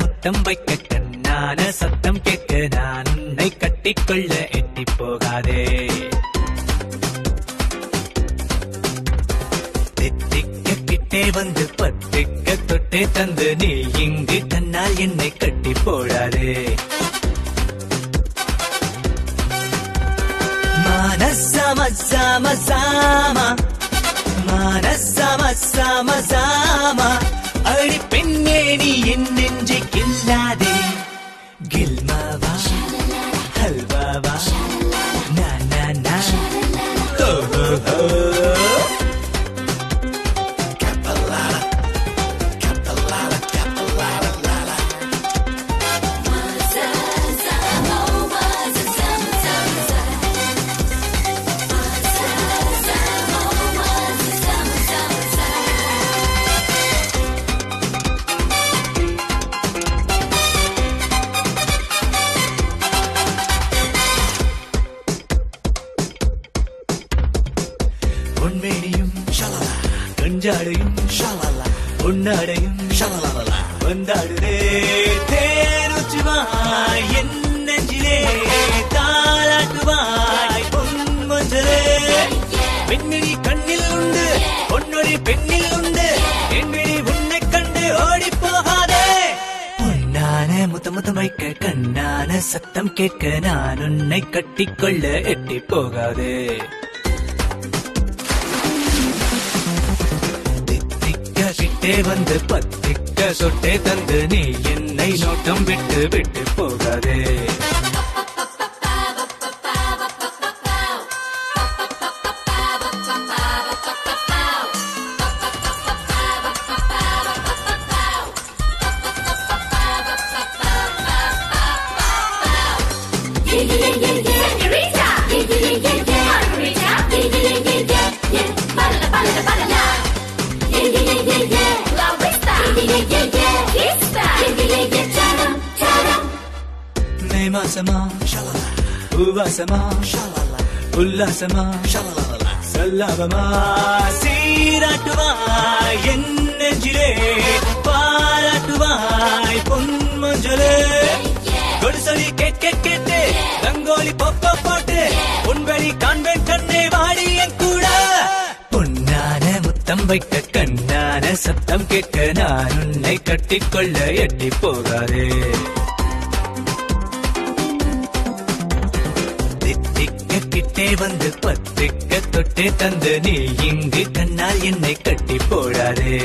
முத்தம் வைக்க கண்ணான சத்தம் கேட்க நான் உன்னை கட்டிக்கொள்ள எட்டி போகாதே. திட்டிக்க கிட்டே வந்து பத்திக்க தொட்டே தந்து நீ இங்கு கண்ணால் என்னை கட்டி போடாதே. மனசம சம சாமா மனசம சம சாமா அடி பெண்ணே நீ என் நெஞ்சை கில்லாதே. கில்மாவா ஹல்வாவா நா நா நா ஹோ ஹோ ஹோ. பொன்மேனியும் ஷலலா கஞ்சாடையும் ஷலலா பொன்னாடையும் ஷலலா வந்தாடுதே. தேருச்சுவாய் என் நெஞ்சிலே தாளாட்டுவாய் பொன்மஞ்சளே. பெண்மிழி கண்ணில் உண்டு பொன்னொழி பெண்ணில் உண்டு பெண்மிழி உன்னை கண்டு ஓடி போகாதே. பொன்னான முத்த முத்தம் வைக்க கண்ணான சத்தம் கேட்க நான் உன்னை கட்டிக்கொள்ள எட்டி போகாதே. கிட்டே வந்து பத்திக்க சொட்டே தந்து நீ என்னை நோட்டம் விட்டு விட்டு போகாதே. மேமாசமா பூவாசமா உல்லாசமா சல்லாபமா சீராட்டுவாய் என் நெஞ்சிலே பாராட்டுவாய் பொன்மஞ்சளே. கொடுசொலி கேட்க கேட்டு ரங்கோலி பொப்ப போட்டு பொன்வெளி காண்பேன் கண்ணே வாடி என் கூட. பொன்னான முத்தம் வைக்க கண்ணான சத்தம் கேட்க நான் உன்னை கட்டிக்கொள்ள எட்டி போகாதே. கிட்டே வந்து பத்திக்க தொட்டே தந்து நீ இங்கு கண்ணால் என்னை கட்டி போடாதே.